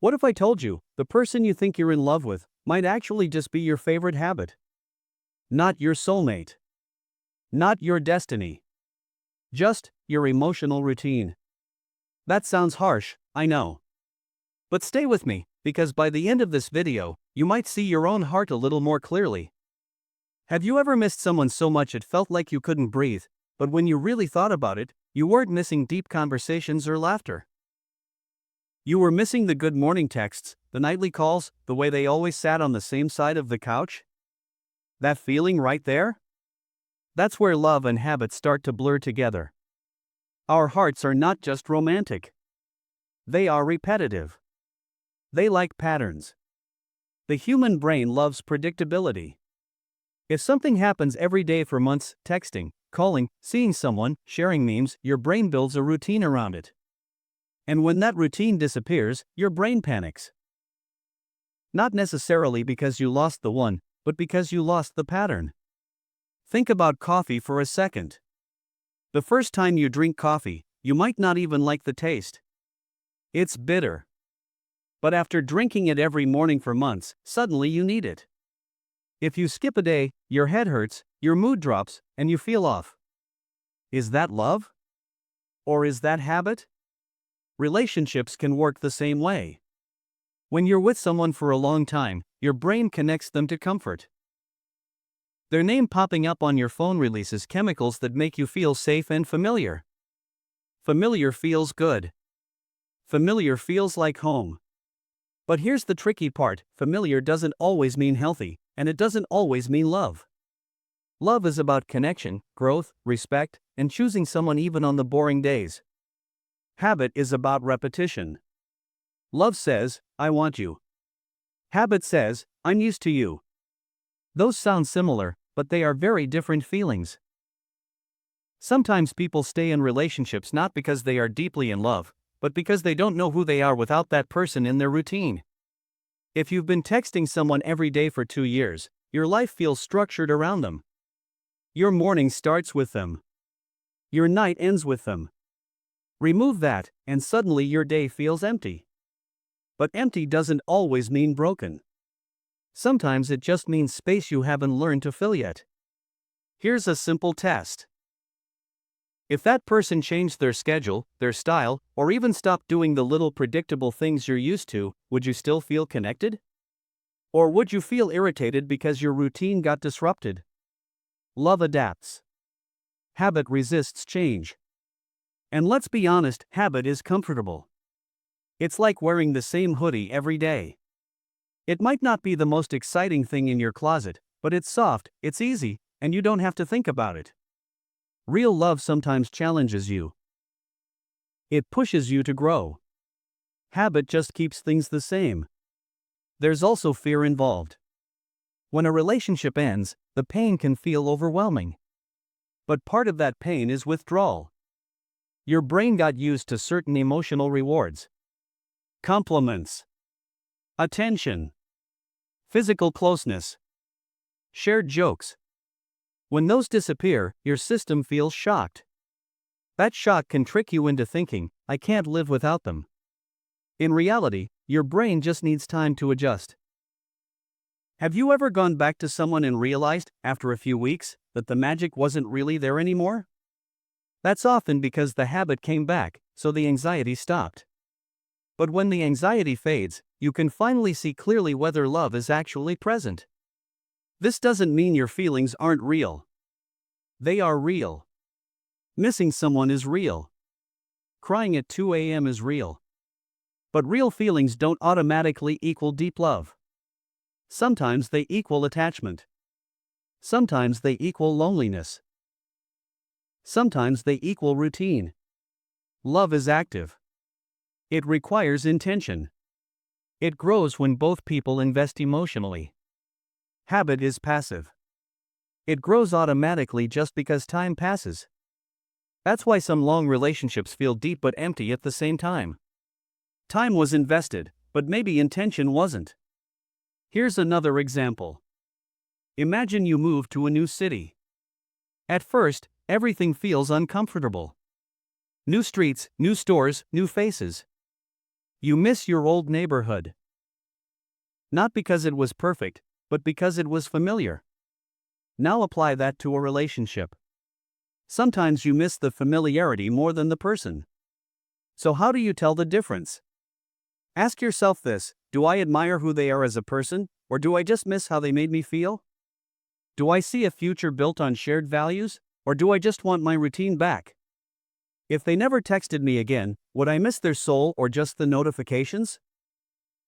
What if I told you, the person you think you're in love with might actually just be your favorite habit? Not your soulmate. Not your destiny. Just your emotional routine. That sounds harsh, I know. But stay with me, because by the end of this video, you might see your own heart a little more clearly. Have you ever missed someone so much it felt like you couldn't breathe, but when you really thought about it, you weren't missing deep conversations or laughter? You were missing the good morning texts, the nightly calls, the way they always sat on the same side of the couch? That feeling right there? That's where love and habit start to blur together. Our hearts are not just romantic. They are repetitive. They like patterns. The human brain loves predictability. If something happens every day for months, texting, calling, seeing someone, sharing memes, your brain builds a routine around it. And when that routine disappears, your brain panics. Not necessarily because you lost the one, but because you lost the pattern. Think about coffee for a second. The first time you drink coffee, you might not even like the taste. It's bitter. But after drinking it every morning for months, suddenly you need it. If you skip a day, your head hurts, your mood drops, and you feel off. Is that love? Or is that habit? Relationships can work the same way. When you're with someone for a long time, your brain connects them to comfort. Their name popping up on your phone releases chemicals that make you feel safe and familiar. Familiar feels good. Familiar feels like home. But here's the tricky part: familiar doesn't always mean healthy, and it doesn't always mean love. Love is about connection, growth, respect, and choosing someone even on the boring days. Habit is about repetition. Love says, I want you. Habit says, I'm used to you. Those sound similar, but they are very different feelings. Sometimes people stay in relationships not because they are deeply in love, but because they don't know who they are without that person in their routine. If you've been texting someone every day for 2 years, your life feels structured around them. Your morning starts with them. Your night ends with them. Remove that, and suddenly your day feels empty. But empty doesn't always mean broken. Sometimes it just means space you haven't learned to fill yet. Here's a simple test. If that person changed their schedule, their style, or even stopped doing the little predictable things you're used to, would you still feel connected? Or would you feel irritated because your routine got disrupted? Love adapts. Habit resists change. And let's be honest, habit is comfortable. It's like wearing the same hoodie every day. It might not be the most exciting thing in your closet, but it's soft, it's easy, and you don't have to think about it. Real love sometimes challenges you. It pushes you to grow. Habit just keeps things the same. There's also fear involved. When a relationship ends, the pain can feel overwhelming. But part of that pain is withdrawal. Your brain got used to certain emotional rewards. Compliments. Attention. Physical closeness. Shared jokes. When those disappear, your system feels shocked. That shock can trick you into thinking, I can't live without them. In reality, your brain just needs time to adjust. Have you ever gone back to someone and realized, after a few weeks, that the magic wasn't really there anymore? That's often because the habit came back, so the anxiety stopped. But when the anxiety fades, you can finally see clearly whether love is actually present. This doesn't mean your feelings aren't real. They are real. Missing someone is real. Crying at 2 a.m. is real. But real feelings don't automatically equal deep love. Sometimes they equal attachment. Sometimes they equal loneliness. Sometimes they equal routine. Love is active. It requires intention. It grows when both people invest emotionally. Habit is passive. It grows automatically just because time passes. That's why some long relationships feel deep but empty at the same time. Time was invested, but maybe intention wasn't. Here's another example. Imagine you move to a new city. At first, everything feels uncomfortable. New streets, new stores, new faces. You miss your old neighborhood. Not because it was perfect, but because it was familiar. Now apply that to a relationship. Sometimes you miss the familiarity more than the person. So how do you tell the difference? Ask yourself this: do I admire who they are as a person, or do I just miss how they made me feel? Do I see a future built on shared values, or do I just want my routine back? If they never texted me again, would I miss their soul or just the notifications?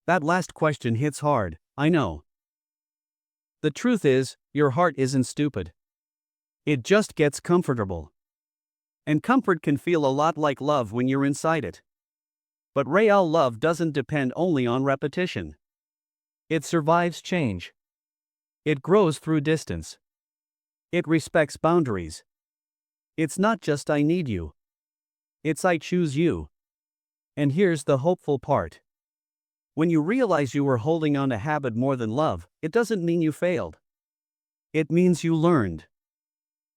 That last question hits hard, I know. The truth is, your heart isn't stupid. It just gets comfortable. And comfort can feel a lot like love when you're inside it. But real love doesn't depend only on repetition. It survives change. It grows through distance. It respects boundaries. It's not just I need you. It's I choose you. And here's the hopeful part. When you realize you were holding on to habit more than love, it doesn't mean you failed. It means you learned.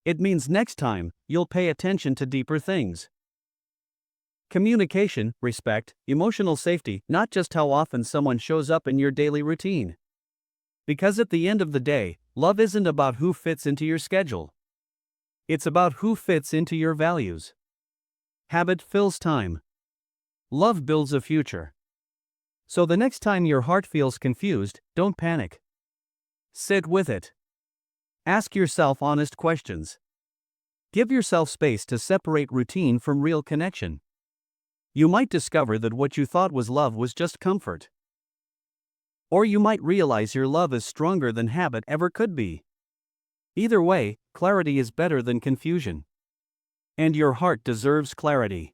It means next time, you'll pay attention to deeper things. Communication, respect, emotional safety, not just how often someone shows up in your daily routine. Because at the end of the day, love isn't about who fits into your schedule. It's about who fits into your values. Habit fills time. Love builds a future. So the next time your heart feels confused, don't panic. Sit with it. Ask yourself honest questions. Give yourself space to separate routine from real connection. You might discover that what you thought was love was just comfort. Or you might realize your love is stronger than habit ever could be. Either way, clarity is better than confusion. And your heart deserves clarity.